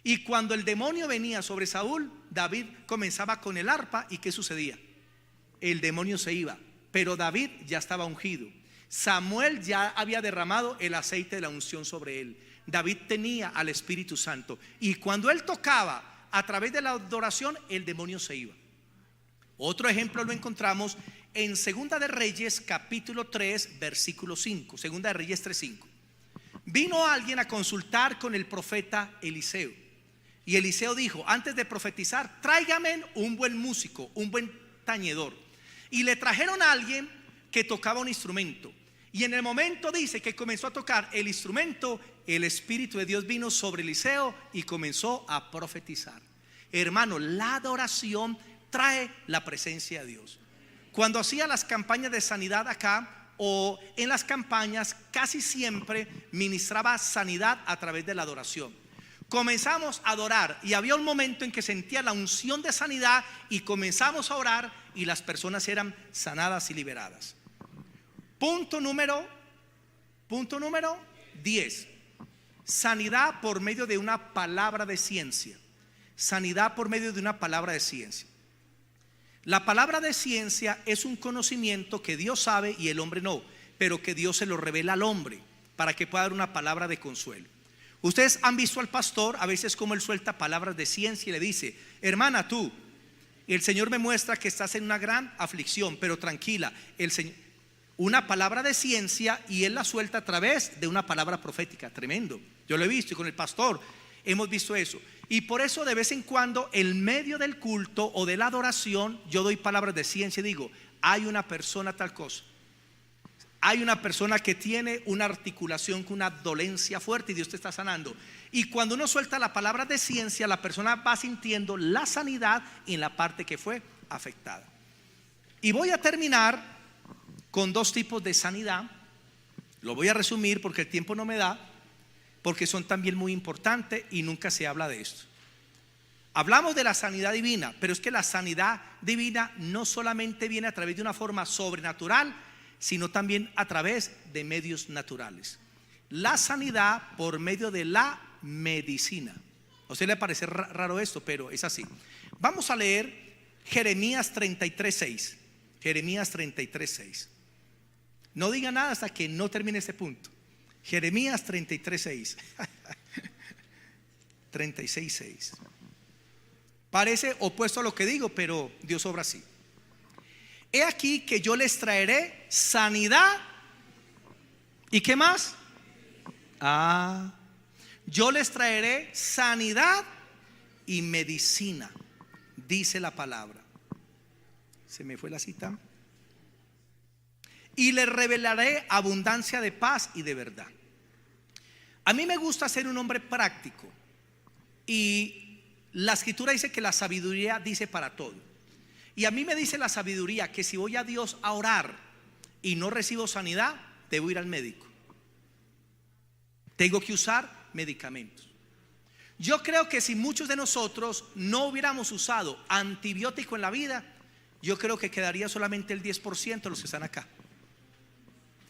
Y cuando el demonio venía sobre Saúl, David comenzaba con el arpa. ¿Y qué sucedía? El demonio se iba, pero David ya estaba ungido. Samuel ya había derramado el aceite de la unción sobre él. David tenía al Espíritu Santo. Y cuando él tocaba a través de la adoración, el demonio se iba. Otro ejemplo lo encontramos en Segunda de Reyes capítulo 3 versículo 5. Segunda de Reyes 3:5. Vino alguien a consultar con el profeta Eliseo, y Eliseo dijo: antes de profetizar, tráigame un buen músico, un buen tañedor. Y le trajeron a alguien que tocaba un instrumento, y en el momento dice que comenzó a tocar el instrumento, el Espíritu de Dios vino sobre Eliseo y comenzó a profetizar. Hermano, la adoración trae la presencia de Dios. Cuando hacía las campañas de sanidad acá, o en las campañas, casi siempre ministraba sanidad a través de la adoración. Comenzamos a adorar y había un momento en que sentía la unción de sanidad y comenzamos a orar y las personas eran sanadas y liberadas. Punto número 10. Sanidad por medio de una palabra de ciencia. Sanidad por medio de una palabra de ciencia. La palabra de ciencia es un conocimiento que Dios sabe y el hombre no, pero que Dios se lo revela al hombre para que pueda dar una palabra de consuelo. Ustedes han visto al pastor a veces como él suelta palabras de ciencia y le dice: hermana, tú, el Señor me muestra que estás en una gran aflicción, pero tranquila, el Señor, una palabra de ciencia, y él la suelta a través de una palabra profética. Tremendo. Yo lo he visto y con el pastor hemos visto eso. Y por eso de vez en cuando, en medio del culto o de la adoración, yo doy palabras de ciencia y digo: hay una persona tal cosa, hay una persona que tiene una articulación con una dolencia fuerte y Dios te está sanando. Y cuando uno suelta la palabra de ciencia, la persona va sintiendo la sanidad en la parte que fue afectada. Y voy a terminar con dos tipos de sanidad. Lo voy a resumir porque el tiempo no me da, porque son también muy importantes y nunca se habla de esto. Hablamos de la sanidad divina, pero es que la sanidad divina no solamente viene a través de una forma sobrenatural, sino también a través de medios naturales. La sanidad por medio de la medicina. A usted le parece raro esto, pero es así. Vamos a leer Jeremías 33:6. Jeremías 33:6. No diga nada hasta que no termine este punto. Jeremías 33:6. 36:6. Parece opuesto a lo que digo, pero Dios obra así. He aquí que yo les traeré sanidad. ¿Y qué más? Yo les traeré sanidad y medicina, dice la palabra. Se me fue la cita. Y les revelaré abundancia de paz y de verdad. A mí me gusta ser un hombre práctico, y la escritura dice que la sabiduría dice para todo. Y a mí me dice la sabiduría que si voy a Dios a orar y no recibo sanidad, debo ir al médico. Tengo que usar medicamentos. Yo creo que si muchos de nosotros no hubiéramos usado antibiótico en la vida, yo creo que quedaría solamente el 10% de los que están acá.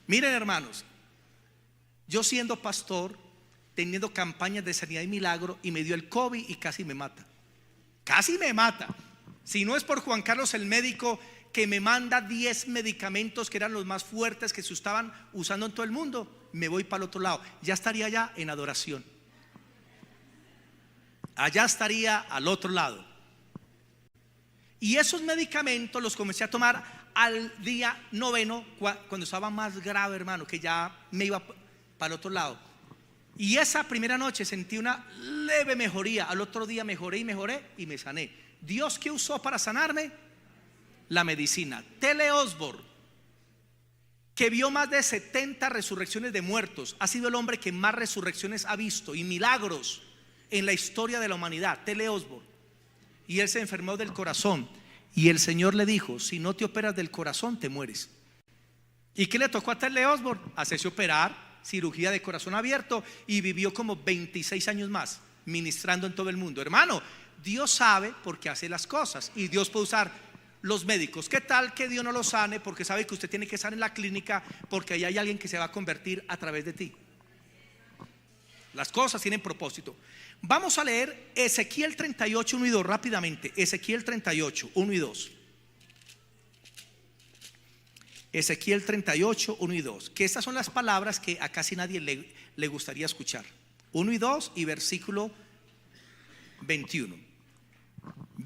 Miren, hermanos, yo siendo pastor, teniendo campañas de sanidad y milagro, y me dio el COVID y casi me mata. Casi me mata. Si no es por Juan Carlos, el médico, que me manda 10 medicamentos que eran los más fuertes que se estaban usando en todo el mundo, me voy para el otro lado. Ya estaría allá en adoración. Allá estaría al otro lado. Y esos medicamentos los comencé a tomar al día 9, cuando estaba más grave, hermano, que ya me iba para el otro lado. Y esa primera noche sentí una leve mejoría. Al otro día mejoré y me sané. ¿Dios qué usó para sanarme? La medicina. T.L. Osborne, que vio más de 70 resurrecciones de muertos, ha sido el hombre que más resurrecciones ha visto y milagros en la historia de la humanidad. T.L. Osborne. Y él se enfermó del corazón, y el Señor le dijo: si no te operas del corazón, te mueres. ¿Y qué le tocó a T.L. Osborne? Hacerse operar, cirugía de corazón abierto, y vivió como 26 años más ministrando en todo el mundo. Hermano, Dios sabe por qué hace las cosas, y Dios puede usar los médicos. ¿Qué tal que Dios no lo sane porque sabe que usted tiene que estar en la clínica, porque ahí hay alguien que se va a convertir a través de ti? Las cosas tienen propósito. Vamos a leer Ezequiel 38, 1 y 2 rápidamente. Ezequiel 38, 1 y 2. Ezequiel 38, 1 y 2. Que estas son las palabras que a casi nadie le gustaría escuchar. 1 y 2 y versículo 21.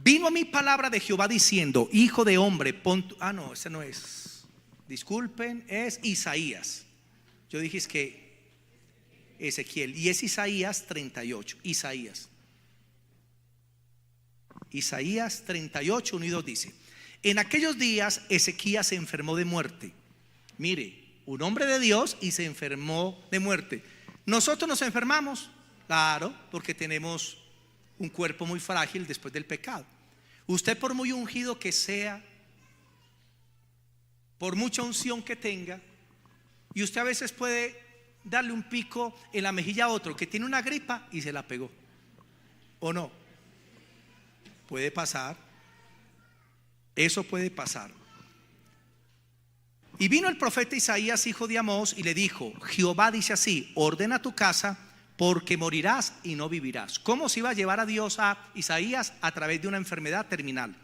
vino a mí palabra de Jehová diciendo: hijo de hombre, no, ese no es. Disculpen, es Isaías. Yo dije es que Ezequiel, y es Isaías 38. Isaías 38, 1 y 2 dice: en aquellos días Ezequías se enfermó de muerte. Mire, un hombre de Dios y se enfermó de muerte. Nosotros nos enfermamos, claro, porque tenemos un cuerpo muy frágil después del pecado. Usted, por muy ungido que sea, por mucha unción que tenga, y usted a veces puede darle un pico en la mejilla a otro que tiene una gripa y se la pegó, ¿o no? Puede pasar. Eso puede pasar. Y vino el profeta Isaías, hijo de Amós, y le dijo: Jehová dice así: ordena tu casa, porque morirás y no vivirás. ¿Cómo se iba a llevar a Dios a Isaías? A través de una enfermedad terminal.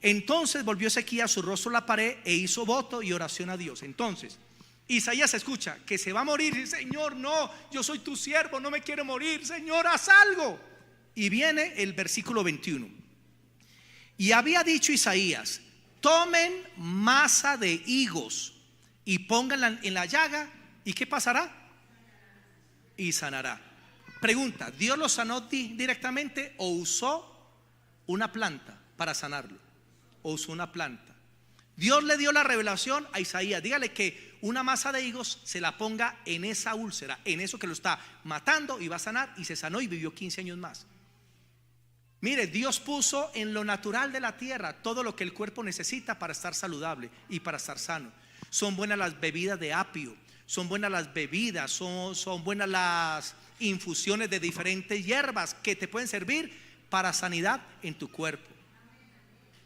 Entonces volvió Ezequías su rostro a la pared e hizo voto y oración a Dios. Entonces Isaías escucha que se va a morir y dice: Señor, no, yo soy tu siervo, no me quiero morir, Señor, haz algo. Y viene el versículo 21. Y había dicho Isaías: tomen masa de higos y pónganla en la llaga, ¿y qué pasará? Y sanará. Pregunta: ¿Dios lo sanó directamente o usó una planta para sanarlo? O usó una planta. Dios le dio la revelación a Isaías: dígale que una masa de higos se la ponga en esa úlcera, en eso que lo está matando, y va a sanar. Y se sanó y vivió 15 años más. Mire, Dios puso en lo natural de la tierra todo lo que el cuerpo necesita para estar saludable y para estar sano. Son buenas las bebidas de apio, son buenas las bebidas, son buenas las infusiones de diferentes hierbas que te pueden servir para sanidad en tu cuerpo.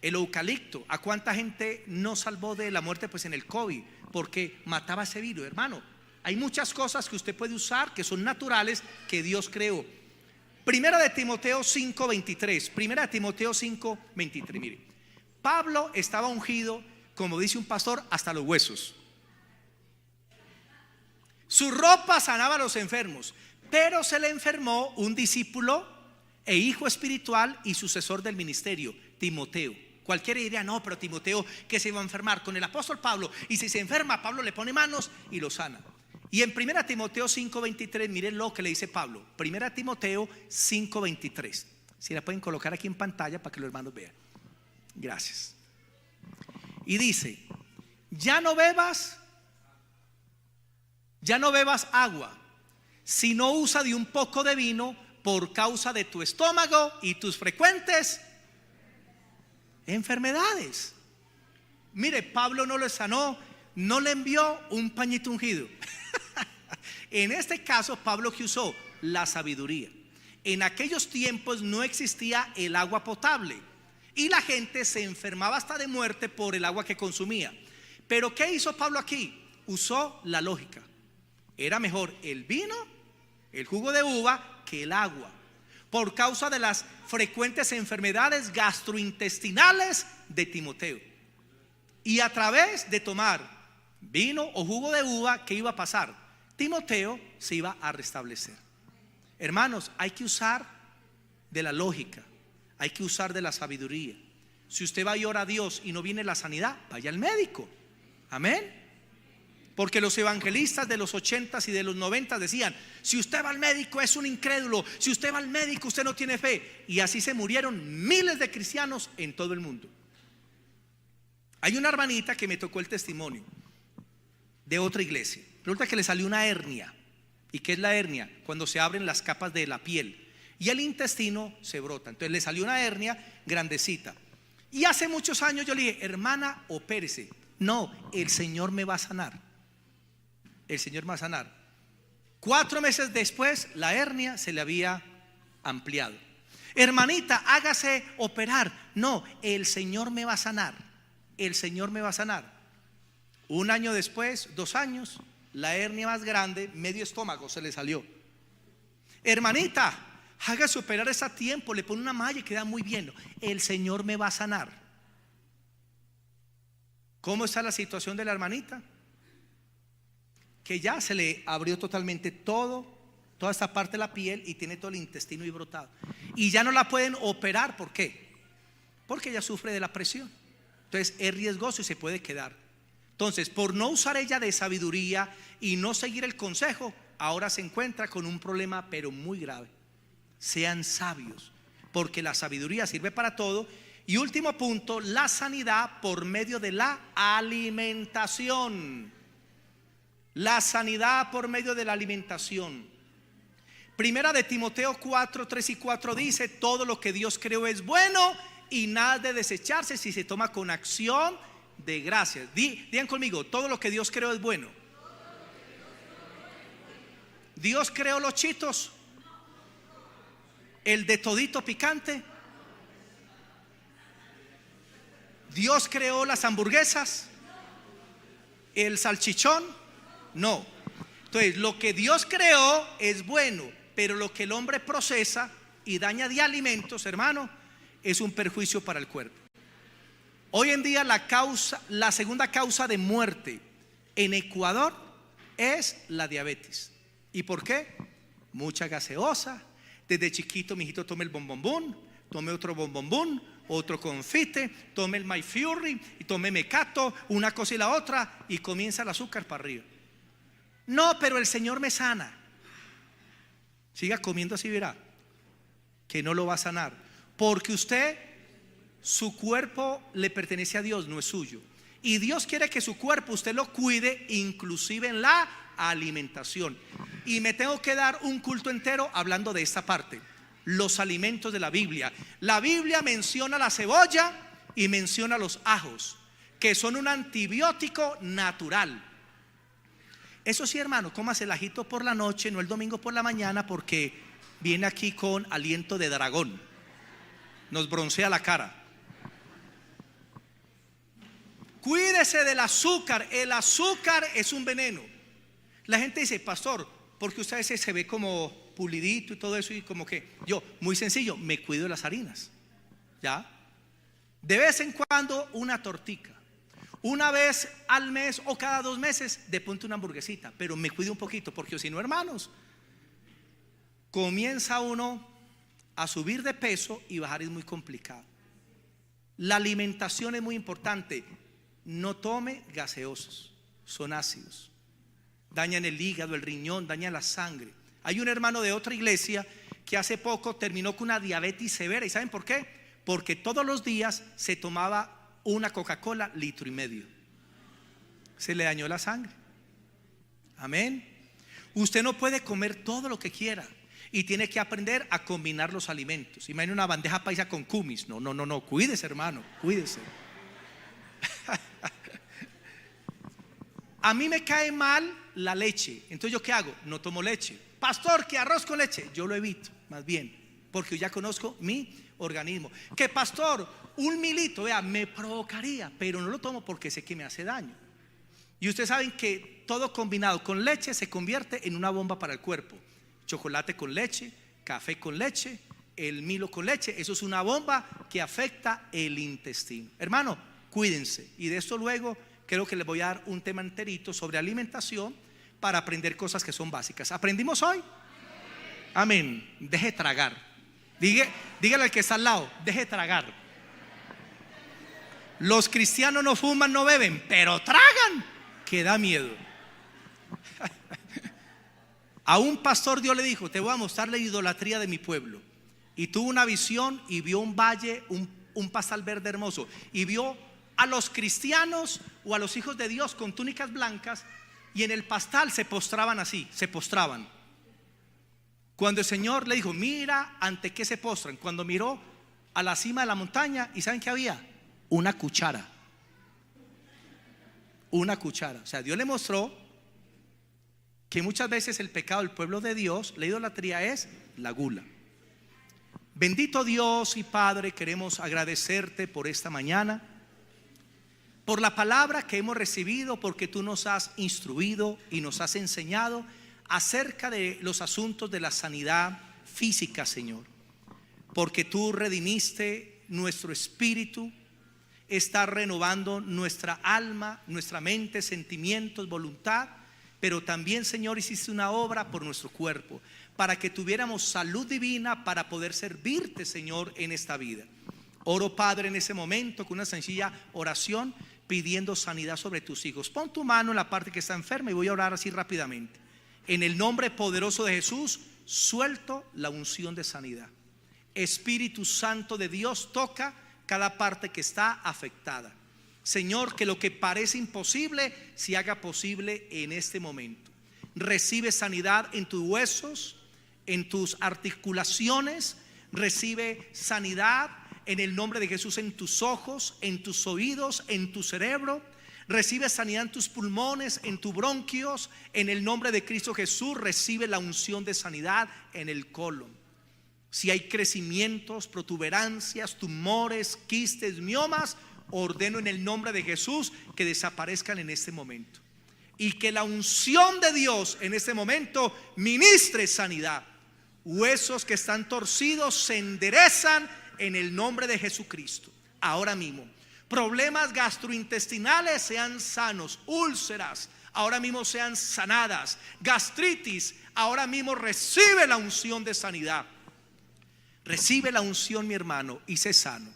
El eucalipto, ¿a cuánta gente no salvó de la muerte? Pues en el COVID, porque mataba ese virus, hermano. Hay muchas cosas que usted puede usar que son naturales, que Dios creó. Primera de Timoteo 5:23. Primera de Timoteo 5:23. Mire, Pablo estaba ungido, como dice un pastor, hasta los huesos. Su ropa sanaba a los enfermos, pero se le enfermó un discípulo e hijo espiritual y sucesor del ministerio, Timoteo. Cualquiera diría: no, pero Timoteo, ¿qué se iba a enfermar? Con el apóstol Pablo. Y si se enferma, Pablo le pone manos y lo sana. Y en 1 Timoteo 5:23, miren lo que le dice Pablo. 1 Timoteo 5:23. Si la pueden colocar aquí en pantalla para que los hermanos vean. Gracias. Y dice: ya no bebas agua, sino usa de un poco de vino, por causa de tu estómago y tus frecuentes enfermedades. Mire, Pablo no le sanó, no le envió un pañito ungido. En este caso, Pablo que usó la sabiduría. En aquellos tiempos no existía el agua potable y la gente se enfermaba hasta de muerte por el agua que consumía. Pero ¿qué hizo Pablo aquí? Usó la lógica. Era mejor el vino, el jugo de uva, que el agua, por causa de las frecuentes enfermedades gastrointestinales de Timoteo. Y a través de tomar vino o jugo de uva, ¿qué iba a pasar? Timoteo se iba a restablecer. Hermanos, hay que usar de la lógica, hay que usar de la sabiduría. Si usted va y ora a Dios y no viene la sanidad, vaya al médico. Amén. Porque los evangelistas de los 80s y de los 90s decían: si usted va al médico es un incrédulo, si usted va al médico usted no tiene fe. Y así se murieron miles de cristianos en todo el mundo. Hay una hermanita que me tocó el testimonio de otra iglesia. Resulta que le salió una hernia. ¿Y qué es la hernia? Cuando se abren las capas de la piel y el intestino se brota. Entonces le salió una hernia grandecita. Y hace muchos años yo le dije: hermana, opérese. No, el Señor me va a sanar. El Señor me va a sanar. 4 meses después la hernia se le había ampliado. Hermanita, hágase operar. No, el Señor me va a sanar. El Señor me va a sanar. 1 año después, 2 años, la hernia más grande, medio estómago, se le salió. Hermanita, hágase operar a tiempo, le pone una malla y queda muy bien. El Señor me va a sanar. ¿Cómo está la situación de la hermanita? Que ya se le abrió totalmente toda esta parte de la piel y tiene todo el intestino ahí brotado. Y ya no la pueden operar. ¿Por qué? porque ella sufre de la presión. Entonces es riesgoso y se puede quedar. Entonces, por no usar ella de sabiduría y no seguir el consejo, ahora se encuentra con un problema pero muy grave. Sean sabios, porque la sabiduría sirve para todo. Y último punto, la sanidad por medio de la alimentación. La sanidad por medio de la alimentación. Primera de Timoteo 4, 3 y 4 dice: todo lo que Dios creó es bueno y nada de desecharse si se toma con acción de gracias. Digan conmigo: todo lo que Dios creó es bueno. Dios creó los chitos, el de todito picante. Dios creó las hamburguesas, el salchichón. No. Entonces, lo que Dios creó es bueno, pero lo que el hombre procesa y daña de alimentos, hermano, es un perjuicio para el cuerpo. Hoy en día la segunda causa de muerte en Ecuador es la diabetes. ¿Y por qué? Mucha gaseosa. Desde chiquito, mijito, tome el bombombón, tome otro bombombón, otro confite, tome el My Fury y tome Mecato, una cosa y la otra, y comienza el azúcar para arriba. No, pero el Señor me sana. Siga comiendo así, verá que no lo va a sanar, porque usted, su cuerpo le pertenece a Dios, no es suyo. Y Dios quiere que su cuerpo usted lo cuide, inclusive en la alimentación. Y me tengo que dar un culto entero hablando de esta parte, los alimentos de la Biblia. La Biblia menciona la cebolla y menciona los ajos, que son un antibiótico natural. Eso sí, hermano, cómase el ajito por la noche, no el domingo por la mañana, porque viene aquí con aliento de dragón, nos broncea la cara. Cuídese del azúcar. El azúcar es un veneno. La gente dice: pastor, porque usted a veces se ve como pulidito y todo eso, y como que yo, muy sencillo, me cuido de las harinas. ¿Ya? De vez en cuando una tortica, una vez al mes o cada 2 meses de pronto una hamburguesita, pero me cuido un poquito, porque si no, hermanos, comienza uno a subir de peso y bajar es muy complicado. La alimentación es muy importante. No tome gaseosos, son ácidos, dañan el hígado, el riñón, dañan la sangre. Hay un hermano de otra iglesia que hace poco terminó con una diabetes severa. ¿Y saben por qué? Porque todos los días se tomaba una Coca-Cola 1,5 litros. Se le dañó la sangre. Amén. Usted no puede comer todo lo que quiera y tiene que aprender a combinar los alimentos. Imagina una bandeja paisa con cumis. No, cuídese, hermano, cuídese. A mí me cae mal la leche, entonces ¿yo qué hago? No tomo leche. Pastor, que arroz con leche, yo lo evito, más bien, porque ya conozco mi organismo. Que pastor, 1 mililitro, vea, me provocaría, pero no lo tomo porque sé que me hace daño. Y ustedes saben que todo combinado con leche se convierte en una bomba para el cuerpo. Chocolate con leche, café con leche, el Milo con leche, eso es una bomba que afecta el intestino. Hermano, cuídense. Y de esto luego creo que les voy a dar un tema enterito sobre alimentación para aprender cosas que son básicas. ¿Aprendimos hoy? Amén. Deje tragar. Dígale al que está al lado: deje tragar. Los cristianos no fuman, no beben, pero tragan, que da miedo. A un pastor Dios le dijo: te voy a mostrar la idolatría de mi pueblo. Y tuvo una visión y vio un valle, un pastal verde hermoso, y vio a los cristianos o a los hijos de Dios con túnicas blancas, y en el pastal se postraban así, se postraban. Cuando el Señor le dijo: mira ante qué se postran, cuando miró a la cima de la montaña, ¿y saben qué había? Una cuchara. Una cuchara. O sea, Dios le mostró que muchas veces el pecado del pueblo de Dios, la idolatría, es la gula. Bendito Dios y Padre, queremos agradecerte por esta mañana, por la palabra que hemos recibido, porque tú nos has instruido y nos has enseñado acerca de los asuntos de la sanidad física, Señor. Porque tú redimiste nuestro espíritu, estás renovando nuestra alma, nuestra mente, sentimientos, voluntad. Pero también, Señor, hiciste una obra por nuestro cuerpo, para que tuviéramos salud divina para poder servirte, Señor, en esta vida. Oro, Padre, en ese momento con una sencilla oración pidiendo sanidad sobre tus hijos. Pon tu mano en la parte que está enferma y voy a orar así rápidamente. En el nombre poderoso de Jesús, suelto la unción de sanidad. Espíritu Santo de Dios, toca cada parte que está afectada. Señor, que lo que parece imposible se haga posible en este momento. Recibe sanidad en tus huesos, en tus articulaciones. Recibe sanidad en el nombre de Jesús en tus ojos, en tus oídos, en tu cerebro. Recibe sanidad en tus pulmones, en tus bronquios. En el nombre de Cristo Jesús recibe la unción de sanidad en el colon. Si hay crecimientos, protuberancias, tumores, quistes, miomas, ordeno en el nombre de Jesús que desaparezcan en este momento. Y que la unción de Dios en este momento ministre sanidad. Huesos que están torcidos se enderezan en el nombre de Jesucristo. Ahora mismo, problemas gastrointestinales sean sanos. Úlceras ahora mismo sean sanadas. Gastritis ahora mismo recibe la unción de sanidad. Recibe la unción, mi hermano, y sé sano.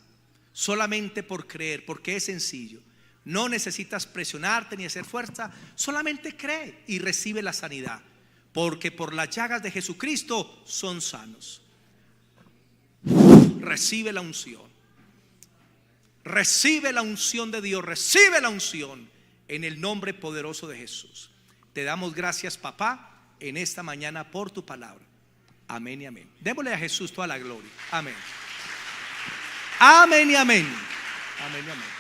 Solamente por creer, porque es sencillo. No necesitas presionarte ni hacer fuerza. Solamente cree y recibe la sanidad, porque por las llagas de Jesucristo son sanos. Recibe la unción. Recibe la unción de Dios. Recibe la unción en el nombre poderoso de Jesús. Te damos gracias, papá, en esta mañana por tu palabra. Amén y amén. Démosle a Jesús toda la gloria. Amén. Amén y amén. Amén y amén.